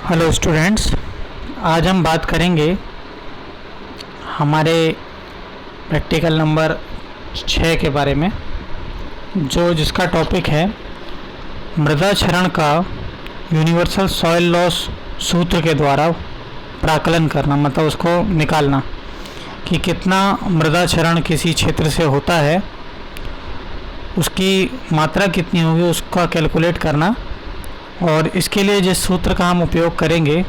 Hello students, आज हम बात करेंगे हमारे प्रैक्टिकल नंबर 6 के बारे में, जिसका टॉपिक है मृदा क्षरण का यूनिवर्सल सॉइल लॉस सूत्र के द्वारा प्राकलन करना, मतलब उसको निकालना कि कितना मृदा क्षरण किसी क्षेत्र से होता है, उसकी मात्रा कितनी होगी उसका कैलकुलेट करना। और इसके लिए जिस सूत्र का हम उपयोग करेंगे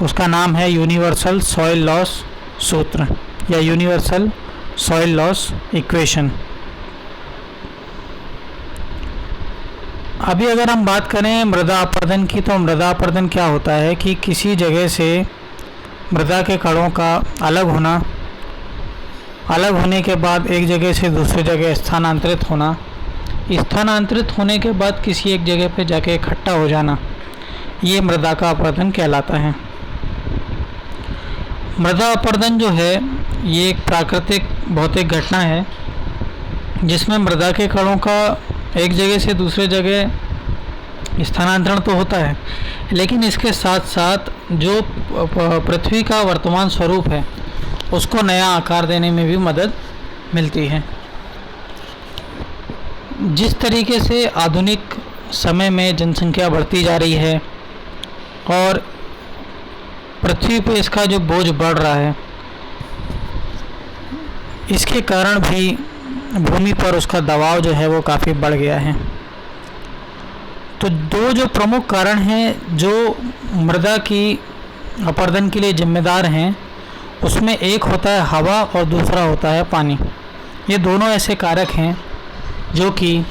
उसका नाम है यूनिवर्सल सॉइल लॉस सूत्र या यूनिवर्सल सॉइल लॉस इक्वेशन। अभी अगर हम बात करें मृदा अपरदन की, तो मृदा अपरदन क्या होता है कि किसी जगह से मृदा के कणों का अलग होने के बाद एक जगह से दूसरी जगह स्थानांतरित होने के बाद किसी एक जगह पे जाके इकट्ठा हो जाना, ये मृदा का अपरदन कहलाता है। मृदा अपरदन जो है ये एक प्राकृतिक भौतिक घटना है जिसमें मृदा के कणों का एक जगह से दूसरे जगह स्थानांतरण तो होता है, लेकिन इसके साथ साथ जो पृथ्वी का वर्तमान स्वरूप है उसको नया आकार देने में भी मदद मिलती है। जिस तरीके से आधुनिक समय में जनसंख्या बढ़ती जा रही है और पृथ्वी पर इसका जो बोझ बढ़ रहा है, इसके कारण भी भूमि पर उसका दबाव जो है वो काफ़ी बढ़ गया है। तो दो जो प्रमुख कारण हैं जो मृदा की अपरदन के लिए जिम्मेदार हैं, उसमें एक होता है हवा और दूसरा होता है पानी। ये दोनों ऐसे कारक हैं जो कि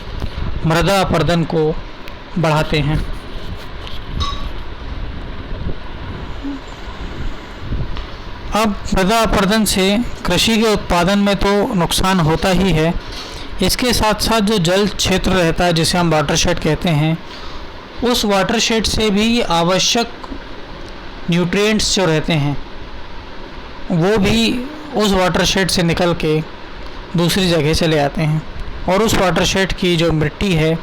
मृदा अपरदन को बढ़ाते हैं। अब मृदा अपरदन से कृषि के उत्पादन में तो नुकसान होता ही है, इसके साथ साथ जो जल क्षेत्र रहता है जिसे हम वाटरशेड कहते हैं, उस वाटरशेड से भी आवश्यक न्यूट्रिएंट्स जो रहते हैं वो भी उस वाटरशेड से निकल के दूसरी जगह चले आते हैं और उस वाटरशेड की जो मिट्टी है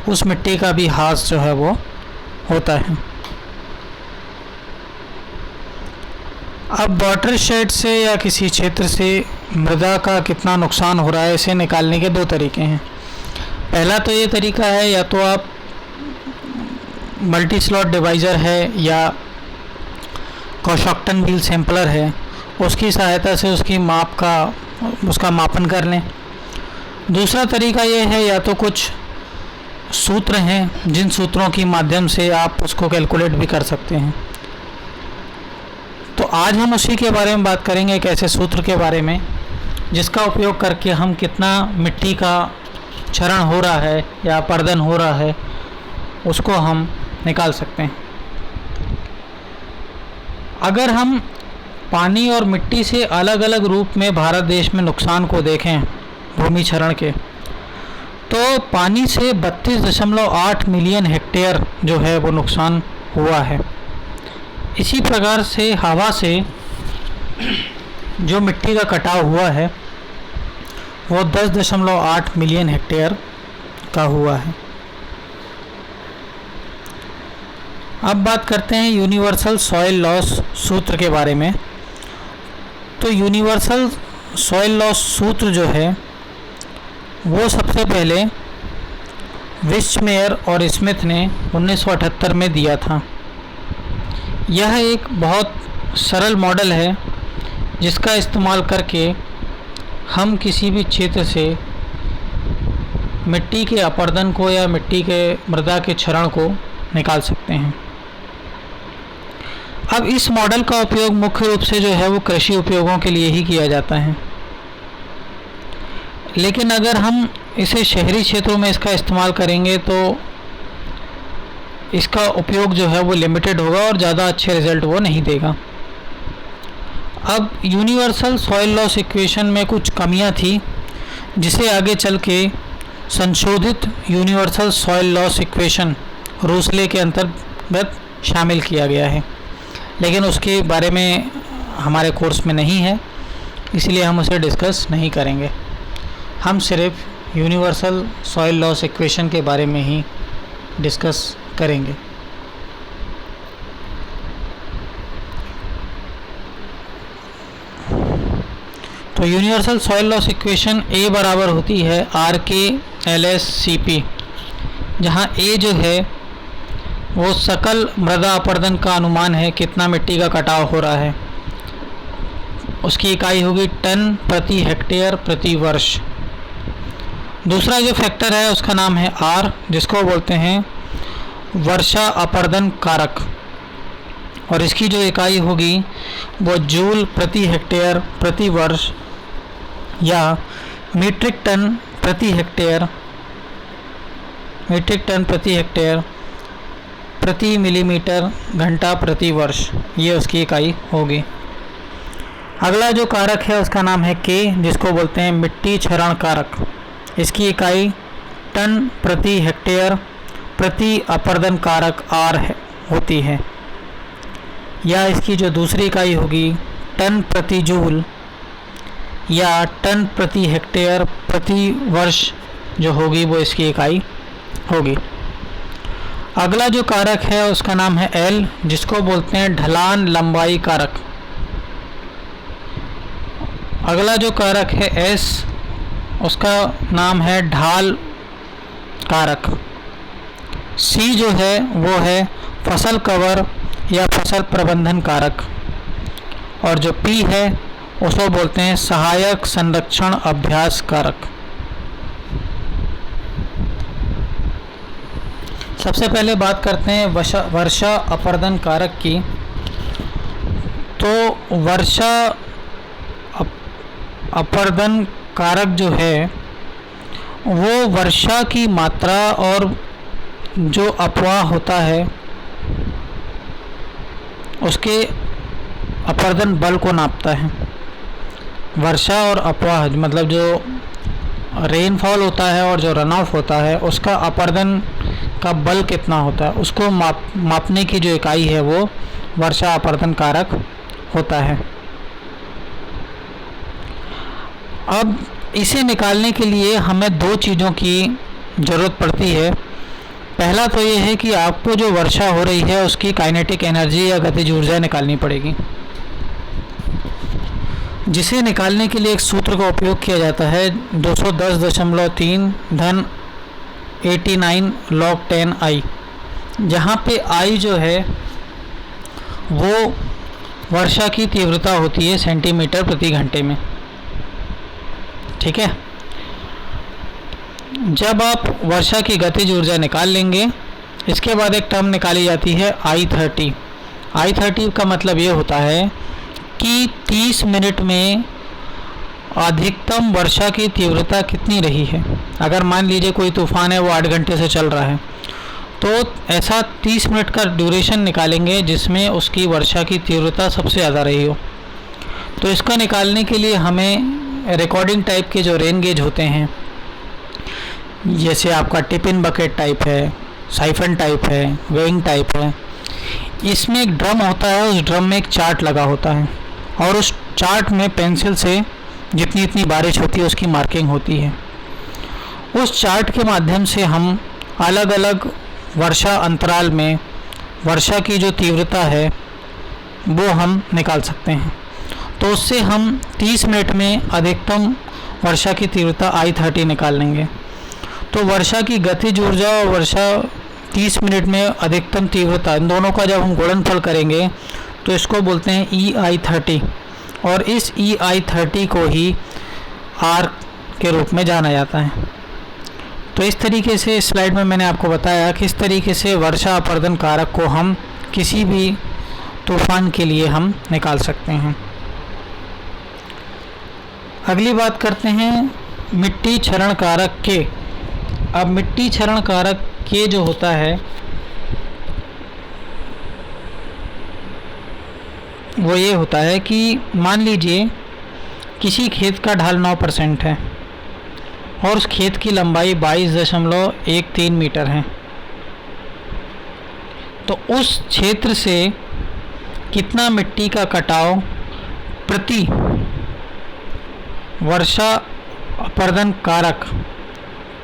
उस मिट्टी का भी ह्रास जो है वो होता है। अब वाटरशेड से या किसी क्षेत्र से मृदा का कितना नुकसान हो रहा है, इसे निकालने के दो तरीके हैं। पहला तो ये तरीका है, या तो आप मल्टी स्लॉट डिवाइज़र है या कॉशॉक्टन व्हील सैंपलर है, उसकी सहायता से उसका मापन कर लें। दूसरा तरीका ये है, या तो कुछ सूत्र हैं जिन सूत्रों के माध्यम से आप उसको कैलकुलेट भी कर सकते हैं। तो आज हम उसी के बारे में बात करेंगे, एक ऐसे सूत्र के बारे में जिसका उपयोग करके हम कितना मिट्टी का क्षरण हो रहा है या अपरदन हो रहा है उसको हम निकाल सकते हैं। अगर हम पानी और मिट्टी से अलग अलग रूप में भारत देश में नुकसान को देखें भूमि क्षरण के, तो पानी से 32.8 मिलियन हेक्टेयर जो है वो नुकसान हुआ है। इसी प्रकार से हवा से जो मिट्टी का कटाव हुआ है वो 10.8 मिलियन हेक्टेयर का हुआ है। अब बात करते हैं यूनिवर्सल सॉइल लॉस सूत्र के बारे में। तो यूनिवर्सल सॉइल लॉस सूत्र जो है वो सबसे पहले विस्मेयर और स्मिथ ने 1978 में दिया था। यह एक बहुत सरल मॉडल है जिसका इस्तेमाल करके हम किसी भी क्षेत्र से मिट्टी के अपरदन को या मिट्टी के मृदा के क्षरण को निकाल सकते हैं। अब इस मॉडल का उपयोग मुख्य रूप से जो है वो कृषि उपयोगों के लिए ही किया जाता है, लेकिन अगर हम इसे शहरी क्षेत्रों में इसका इस्तेमाल करेंगे तो इसका उपयोग जो है वो लिमिटेड होगा और ज़्यादा अच्छे रिज़ल्ट वो नहीं देगा। अब यूनिवर्सल सॉइल लॉस इक्वेशन में कुछ कमियां थी जिसे आगे चल के संशोधित यूनिवर्सल सॉइल लॉस इक्वेशन रूसले के अंतर्गत शामिल किया गया है, लेकिन उसके बारे में हमारे कोर्स में नहीं है, इसलिए हम उसे डिस्कस नहीं करेंगे। हम सिर्फ यूनिवर्सल सॉइल लॉस इक्वेशन के बारे में ही डिस्कस करेंगे। तो यूनिवर्सल सॉइल लॉस इक्वेशन ए बराबर होती है आर के एल एस सी पी, जहाँ ए जो है वो सकल मृदा अपरदन का अनुमान है, कितना मिट्टी का कटाव हो रहा है। उसकी इकाई होगी टन प्रति हेक्टेयर प्रति वर्ष। दूसरा जो फैक्टर है उसका नाम है आर, जिसको बोलते हैं वर्षा अपरदन कारक, और इसकी जो इकाई होगी वो जूल प्रति हेक्टेयर प्रति वर्ष या मीट्रिक टन प्रति हेक्टेयर प्रति मिलीमीटर घंटा प्रति वर्ष, ये उसकी इकाई होगी। अगला जो कारक है उसका नाम है के, जिसको बोलते हैं मिट्टी क्षरण कारक। इसकी इकाई टन प्रति हेक्टेयर प्रति अपरदन कारक आर होती है, या इसकी जो दूसरी इकाई होगी टन प्रति जूल या टन प्रति हेक्टेयर प्रति वर्ष जो होगी वो इसकी इकाई होगी। अगला जो कारक है उसका नाम है एल, जिसको बोलते हैं ढलान लंबाई कारक। अगला जो कारक है एस, उसका नाम है ढाल कारक। सी जो है वो है फसल कवर या फसल प्रबंधन कारक, और जो पी है उसको बोलते हैं सहायक संरक्षण अभ्यास कारक। सबसे पहले बात करते हैं वर्षा अपरदन कारक की। तो वर्षा अपरदन कारक जो है वो वर्षा की मात्रा और जो अपवाह होता है उसके अपरदन बल को नापता है। वर्षा और अपवाह मतलब जो रेनफॉल होता है और जो रन ऑफ होता है उसका अपरदन का बल कितना होता है, उसको मापने की जो इकाई है वो वर्षा अपरदन कारक होता है। अब इसे निकालने के लिए हमें दो चीज़ों की ज़रूरत पड़ती है। पहला तो ये है कि आपको जो वर्षा हो रही है उसकी काइनेटिक एनर्जी या गतिज ऊर्जा निकालनी पड़ेगी, जिसे निकालने के लिए एक सूत्र का उपयोग किया जाता है 210.3 धन 89 log 10 I, जहाँ पे I जो है वो वर्षा की तीव्रता होती है सेंटीमीटर प्रति घंटे में। ठीक है, जब आप वर्षा की गतिज ऊर्जा निकाल लेंगे, इसके बाद एक टर्म निकाली जाती है I30। I30 का मतलब ये होता है कि 30 मिनट में अधिकतम वर्षा की तीव्रता कितनी रही है। अगर मान लीजिए कोई तूफान है वो 8 घंटे से चल रहा है, तो ऐसा 30 मिनट का ड्यूरेशन निकालेंगे जिसमें उसकी वर्षा की तीव्रता सबसे ज़्यादा रही हो। तो इसका निकालने के लिए हमें रिकॉर्डिंग टाइप के जो रेन गेज होते हैं, जैसे आपका टिपिन बकेट टाइप है, साइफन टाइप है, वेइंग टाइप है, इसमें एक ड्रम होता है, उस ड्रम में एक चार्ट लगा होता है और उस चार्ट में पेंसिल से जितनी इतनी बारिश होती है उसकी मार्किंग होती है। उस चार्ट के माध्यम से हम अलग अलग वर्षा अंतराल में वर्षा की जो तीव्रता है वो हम निकाल सकते हैं। तो उससे हम 30 मिनट में अधिकतम वर्षा की तीव्रता I30 निकाल लेंगे। तो वर्षा की गतिज ऊर्जा और वर्षा 30 मिनट में अधिकतम तीव्रता, इन दोनों का जब हम गुणनफल करेंगे तो इसको बोलते हैं EI30, और इस EI30 को ही R के रूप में जाना जाता है। तो इस तरीके से इस स्लाइड में मैंने आपको बताया किस तरीके से वर्षा अपरदन कारक को हम किसी भी तूफान के लिए हम निकाल सकते हैं। अगली बात करते हैं मिट्टी क्षरण कारक के। अब मिट्टी क्षरण कारक के जो होता है वो ये होता है कि मान लीजिए किसी खेत का ढाल 9% है और उस खेत की लंबाई 22.13 मीटर है, तो उस क्षेत्र से कितना मिट्टी का कटाव प्रति वर्षा अपरदन कारक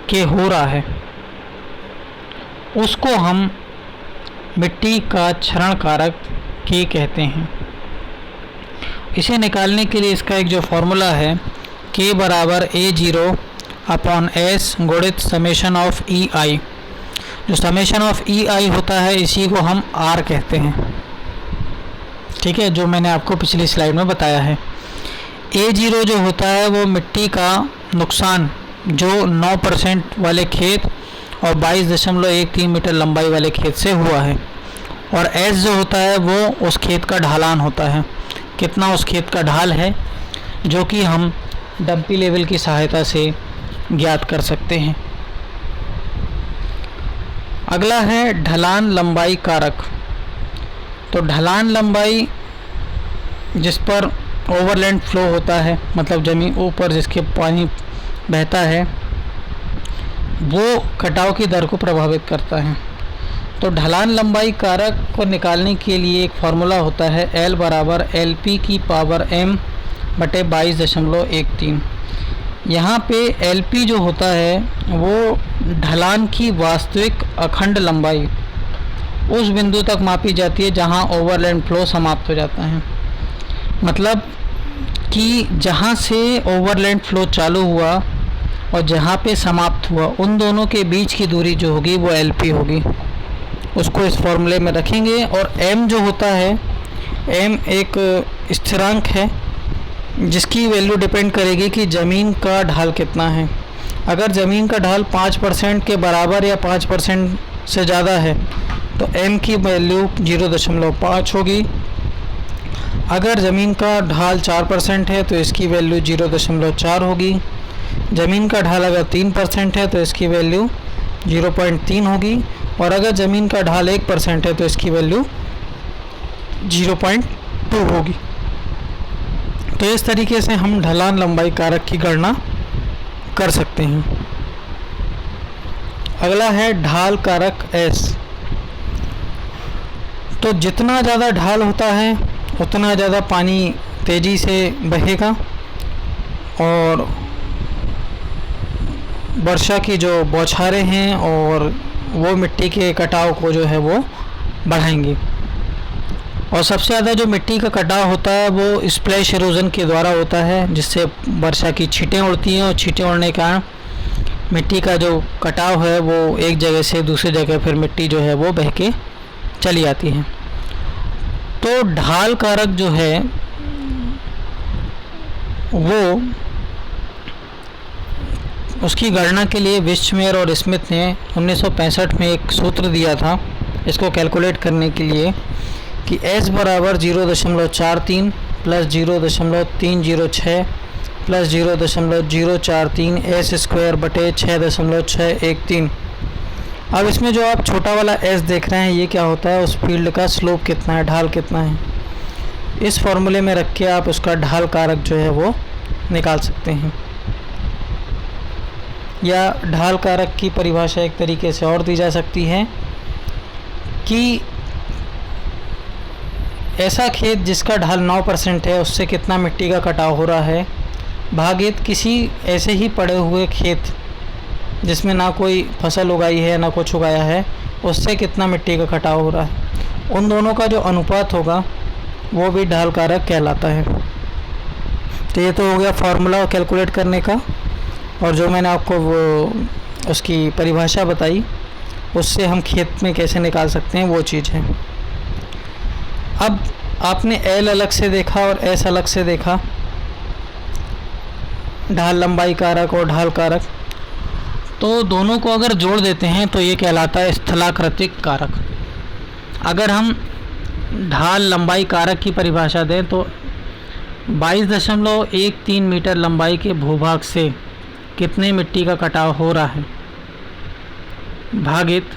के हो रहा है, उसको हम मिट्टी का क्षरण कारक के कहते हैं। इसे निकालने के लिए इसका एक जो फॉर्मूला है K बराबर A0 अपॉन S गुणित समेशन ऑफ EI। जो समेशन ऑफ EI होता है इसी को हम R कहते हैं, ठीक है, जो मैंने आपको पिछली स्लाइड में बताया है। A0 जो होता है वो मिट्टी का नुकसान जो 9% वाले खेत और 22.13 मीटर लंबाई वाले खेत से हुआ है, और S जो होता है वो उस खेत का ढालान होता है, कितना उस खेत का ढाल है, जो कि हम डंपी लेवल की सहायता से ज्ञात कर सकते हैं। अगला है ढलान लंबाई कारक। तो ढलान लंबाई जिस पर ओवरलैंड फ्लो होता है, मतलब ज़मीन ऊपर जिसके पानी बहता है, वो कटाव की दर को प्रभावित करता है। तो ढलान लंबाई कारक को निकालने के लिए एक फार्मूला होता है L बराबर LP की पावर m बटे 22.13। यहाँ पे LP जो होता है वो ढलान की वास्तविक अखंड लंबाई उस बिंदु तक मापी जाती है जहाँ ओवरलैंड फ्लो समाप्त हो जाता है। मतलब कि जहाँ से ओवरलैंड फ्लो चालू हुआ और जहाँ पे समाप्त हुआ, उन दोनों के बीच की दूरी जो होगी वो LP होगी। उसको इस फॉर्मूले में रखेंगे। और m जो होता है, m एक स्थिरांक है जिसकी वैल्यू डिपेंड करेगी कि ज़मीन का ढाल कितना है। अगर ज़मीन का ढाल 5% के बराबर या 5% से ज़्यादा है तो m की वैल्यू 0.5 होगी। अगर ज़मीन का ढाल 4% है तो इसकी वैल्यू 0.4 होगी। ज़मीन का ढाल अगर 3% है तो इसकी वैल्यू 0.3 होगी, और अगर ज़मीन का ढाल 1% है तो इसकी वैल्यू 0.2 होगी। तो इस तरीके से हम ढलान लंबाई कारक की गणना कर सकते हैं। अगला है ढाल कारक S। तो जितना ज़्यादा ढाल होता है उतना ज़्यादा पानी तेज़ी से बहेगा और वर्षा की जो बौछारें हैं और वो मिट्टी के कटाव को जो है वो बढ़ाएंगी। और सबसे ज़्यादा जो मिट्टी का कटाव होता है वो स्प्लैश इरोजन के द्वारा होता है, जिससे वर्षा की छींटें उड़ती हैं और छींटें उड़ने के कारण मिट्टी का जो कटाव है वो एक जगह से दूसरी जगह फिर मिट्टी जो है वो बह के चली आती है। तो ढाल कारक जो है वो उसकी गणना के लिए विस्चमेयर और स्मिथ ने 1965 में एक सूत्र दिया था इसको कैलकुलेट करने के लिए कि S बराबर 0.43 प्लस 0.306 प्लस 0.043 S स्क्वायर बटे 6.613। अब इसमें जो आप छोटा वाला S देख रहे हैं ये क्या होता है, उस फील्ड का स्लोप कितना है, ढाल कितना है। इस फॉर्मूले में रख के आप उसका ढाल कारक जो है वो निकाल सकते हैं। या ढाल कारक की परिभाषा एक तरीके से और दी जा सकती है कि ऐसा खेत जिसका ढाल 9% है उससे कितना मिट्टी का कटाव हो रहा है, भागित किसी ऐसे ही पड़े हुए खेत जिसमें ना कोई फसल उगाई है ना कुछ उगाया है उससे कितना मिट्टी का कटाव हो रहा है। उन दोनों का जो अनुपात होगा वो भी ढाल कारक कहलाता है। तो ये तो हो गया फार्मूला कैलकुलेट करने का, और जो मैंने आपको वो उसकी परिभाषा बताई उससे हम खेत में कैसे निकाल सकते हैं वो चीज़ है। अब आपने L अलग से देखा और S अलग से देखा, ढाल लंबाई कारक और ढाल कारक, तो दोनों को अगर जोड़ देते हैं तो ये कहलाता है स्थलाकृतिक कारक। अगर हम ढाल लंबाई कारक की परिभाषा दें तो 22.13 मीटर लंबाई के भूभाग से कितने मिट्टी का कटाव हो रहा है, भागित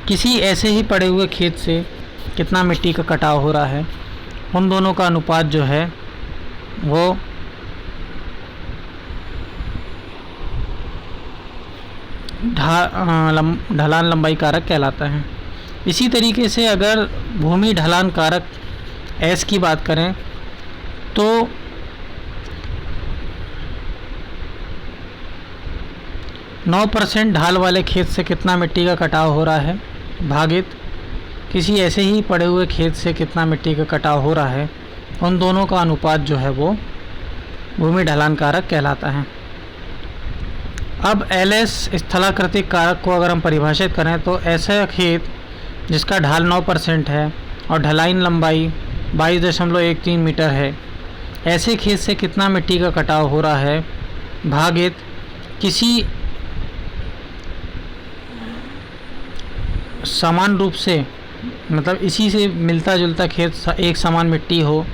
किसी ऐसे ही पड़े हुए खेत से कितना मिट्टी का कटाव हो रहा है। उन दोनों का अनुपात जो है वो ढलान लंबाई कारक कहलाता है। इसी तरीके से अगर भूमि ढलान कारक S की बात करें तो नौ % ढाल वाले खेत से कितना मिट्टी का कटाव हो रहा है, भागित किसी ऐसे ही पड़े हुए खेत से कितना मिट्टी का कटाव हो रहा है। उन दोनों का अनुपात जो है वो भूमि ढलान कारक कहलाता है। अब LS स्थलाकृतिक कारक को अगर हम परिभाषित करें तो ऐसा खेत जिसका ढाल 9% है और ढलाइन लंबाई 22.13 मीटर है, ऐसे खेत से कितना मिट्टी का कटाव हो रहा है भागित किसी समान रूप से, मतलब इसी से मिलता जुलता खेत, एक समान मिट्टी हो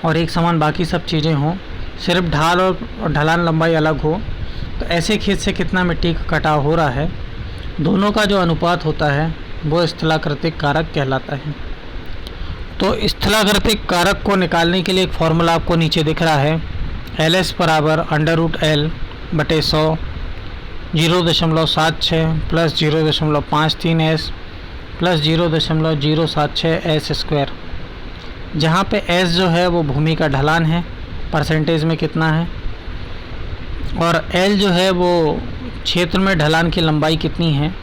और एक समान बाकी सब चीज़ें हों, सिर्फ ढाल और ढलान लंबाई अलग हो, तो ऐसे खेत से कितना मिट्टी का कटाव हो रहा है, दोनों का जो अनुपात होता है वो स्थलाकृतिक कारक कहलाता है। तो स्थलाकृतिक कारक को निकालने के लिए एक फॉर्मूला आपको नीचे दिख रहा है, LS बराबर √L/100 0.76 plus 0.53S plus 0.076 S square, जहाँ पे S जो है वो भूमि का ढलान है, परसेंटेज में कितना है, और L जो है वो क्षेत्र में ढलान की लंबाई कितनी है,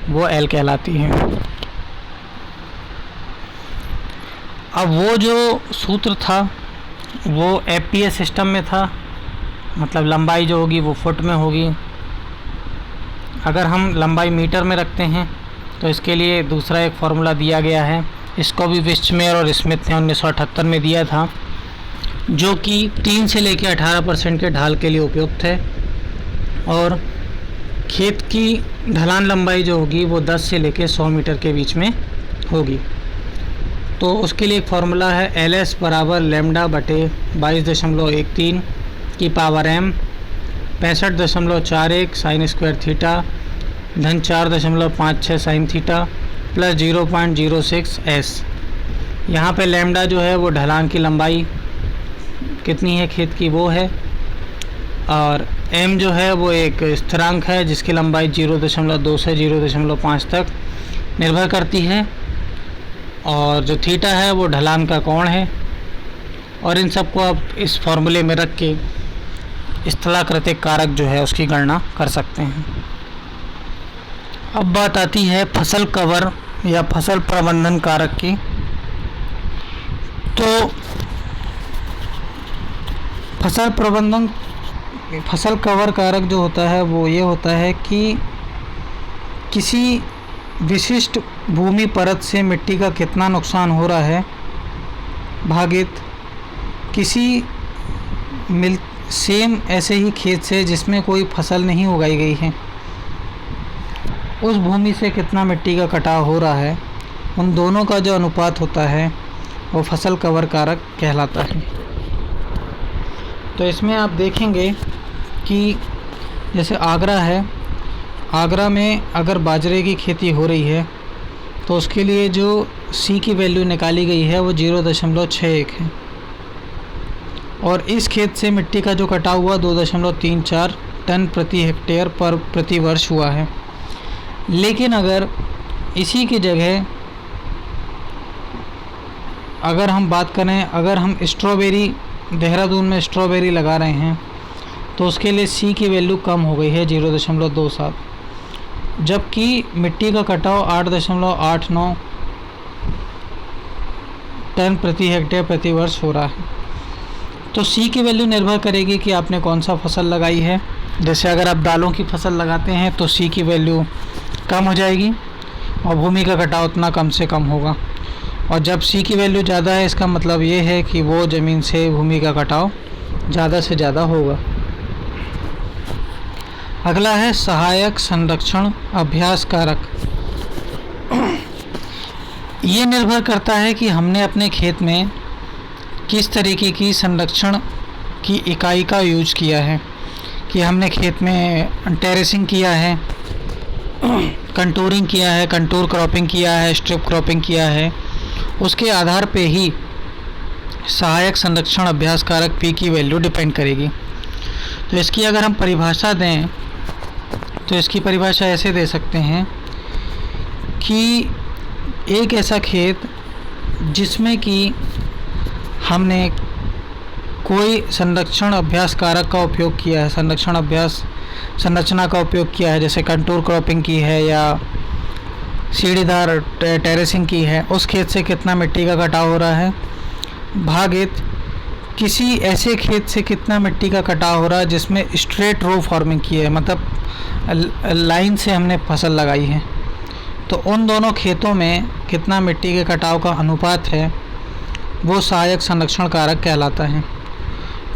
वो L कहलाती है। अब वो जो सूत्र था वो FPS सिस्टम में था, मतलब लंबाई जो होगी वो फुट में होगी। अगर हम लंबाई मीटर में रखते हैं तो इसके लिए दूसरा एक फार्मूला दिया गया है, इसको भी विस्टमेयर और स्मिथ ने 1978 में दिया था, जो कि 3 से लेकर 18% के ढाल के लिए उपयुक्त है, और खेत की ढलान लंबाई जो होगी वो 10 से लेकर 100 मीटर के बीच में होगी। तो उसके लिए एक फार्मूला है LS बराबर λ/22.13 की power m 65.41 sine square theta धन 4.56 साइन थीटा प्लस 0.06 S। यहाँ पे लैम्डा जो है वो ढलान की लंबाई कितनी है खेत की वो है, और m जो है वो एक स्थिरांक है जिसकी लंबाई 0.2 से 0.5 तक निर्भर करती है, और जो थीटा है वो ढलान का कोण है। और इन सब को आप इस फॉर्मूले में रख के स्थलाकृतिक कारक जो है उसकी गणना कर सकते हैं। अब बात आती है फसल कवर या फसल प्रबंधन कारक की। तो फसल कवर कारक जो होता है वो ये होता है कि किसी विशिष्ट भूमि परत से मिट्टी का कितना नुकसान हो रहा है भागित किसी सेम ऐसे ही खेत से जिसमें कोई फसल नहीं उगाई गई है, उस भूमि से कितना मिट्टी का कटाव हो रहा है, उन दोनों का जो अनुपात होता है वो फसल कवर कारक कहलाता है। तो इसमें आप देखेंगे कि जैसे आगरा है, आगरा में अगर बाजरे की खेती हो रही है तो उसके लिए जो C की वैल्यू निकाली गई है वो 0.61 है, और इस खेत से मिट्टी का जो कटाव हुआ 2.34 टन प्रति हेक्टेयर पर प्रति वर्ष हुआ है। लेकिन अगर इसी की जगह अगर हम बात करें, अगर हम स्ट्रॉबेरी देहरादून में स्ट्रॉबेरी लगा रहे हैं तो उसके लिए C की वैल्यू कम हो गई है 0.27, जबकि मिट्टी का कटाव 8.89 टन प्रति हेक्टेयर प्रति वर्ष हो रहा है। तो C की वैल्यू निर्भर करेगी कि आपने कौन सा फसल लगाई है। जैसे अगर आप दालों की फसल लगाते हैं तो C की वैल्यू कम हो जाएगी और भूमि का कटाव उतना कम से कम होगा, और जब C की वैल्यू ज़्यादा है इसका मतलब ये है कि वो ज़मीन से भूमि का कटाव ज़्यादा से ज़्यादा होगा। अगला है सहायक संरक्षण अभ्यास कारक। ये निर्भर करता है कि हमने अपने खेत में किस तरीके की संरक्षण की इकाई का यूज किया है, कि हमने खेत में टेरेसिंग किया है, कंटूरिंग किया है, कंटूर क्रॉपिंग किया है, स्ट्रिप क्रॉपिंग किया है, उसके आधार पे ही सहायक संरक्षण अभ्यास कारक P की वैल्यू डिपेंड करेगी। तो इसकी अगर हम परिभाषा दें तो इसकी परिभाषा ऐसे दे सकते हैं कि एक ऐसा खेत जिसमें कि हमने कोई संरक्षण अभ्यास कारक का उपयोग किया है, संरक्षण अभ्यास संरचना का उपयोग किया है, जैसे कंटूर क्रॉपिंग की है या सीढ़ीदार टेरेसिंग की है, उस खेत से कितना मिट्टी का कटाव हो रहा है, भागित किसी ऐसे खेत से कितना मिट्टी का कटाव हो रहा है जिसमें स्ट्रेट रो फार्मिंग की है, मतलब लाइन से हमने फसल लगाई है, तो उन दोनों खेतों में कितना मिट्टी के कटाव का अनुपात है, वो सहायक संरक्षण कारक कहलाता है।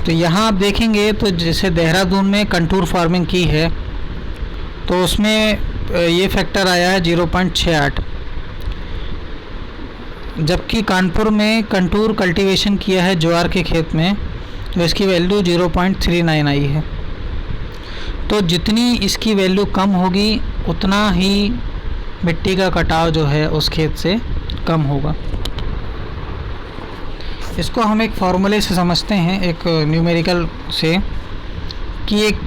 तो यहाँ आप देखेंगे तो जैसे देहरादून में कंटूर फार्मिंग की है तो उसमें ये फैक्टर आया है 0.68, जबकि कानपुर में कंटूर कल्टीवेशन किया है ज्वार के खेत में तो इसकी वैल्यू 0.39 आई है। तो जितनी इसकी वैल्यू कम होगी उतना ही मिट्टी का कटाव जो है उस खेत से कम होगा। इसको हम एक फार्मूले से समझते हैं, एक न्यूमेरिकल से, कि एक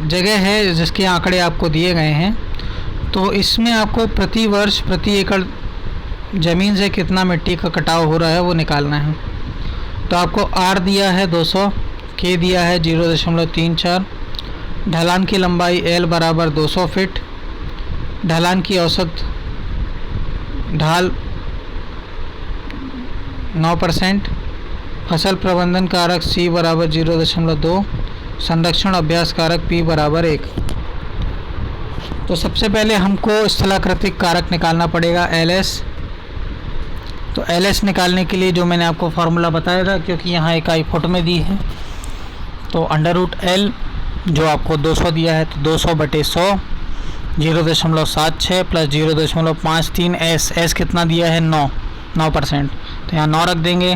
जगह है जिसके आंकड़े आपको दिए गए हैं, तो इसमें आपको प्रति वर्ष प्रति एकड़ ज़मीन से कितना मिट्टी का कटाव हो रहा है वो निकालना है। तो आपको आर दिया है 200, के दिया है 0.34, ढलान की लंबाई एल बराबर 200 फीट, ढलान की औसत ढाल 9%, फसल प्रबंधन कारक सी बराबर 0.2, संरक्षण अभ्यास कारक पी बराबर 1। तो सबसे पहले हमको स्थलाकृतिक कारक निकालना पड़ेगा एल एस। तो एल एस निकालने के लिए जो मैंने आपको फार्मूला बताया था, क्योंकि यहाँ इकाई फुट में दी है, तो √L जो आपको 200 दिया है तो 200/100, 0.76 प्लस 0.53 एस कितना दिया है 9%, तो यहाँ 9 रख देंगे,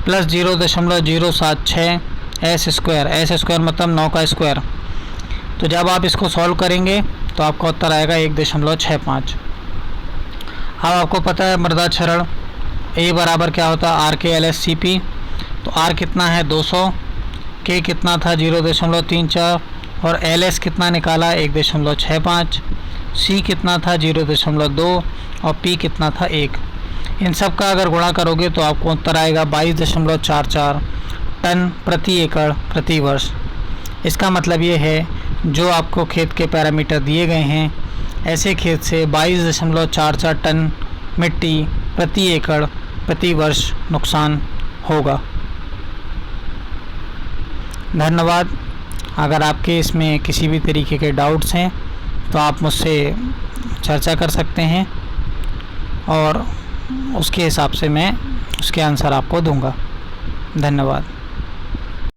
प्लस 0.076 एस स्क्वायर मतलब 9 का स्क्वायर। तो जब आप इसको सॉल्व करेंगे तो आपका उत्तर आएगा 1.65। अब आपको पता है मृदा क्षरण ए बराबर क्या होता है आर के एल एस सी पी। तो आर कितना है 200, के कितना था 0.34 और एल एस कितना निकाला 1.65, सी कितना था 0.2 और पी कितना था 1। इन सब का अगर गुणा करोगे तो आपको उत्तर आएगा 22.44 टन प्रति एकड़ प्रति वर्ष। इसका मतलब ये है जो आपको खेत के पैरामीटर दिए गए हैं, ऐसे खेत से 22.44 टन मिट्टी प्रति एकड़ प्रति वर्ष नुकसान होगा। धन्यवाद। अगर आपके इसमें किसी भी तरीके के डाउट्स हैं तो आप मुझसे चर्चा कर सकते हैं और उसके हिसाब से मैं उसके आंसर आपको दूंगा। धन्यवाद।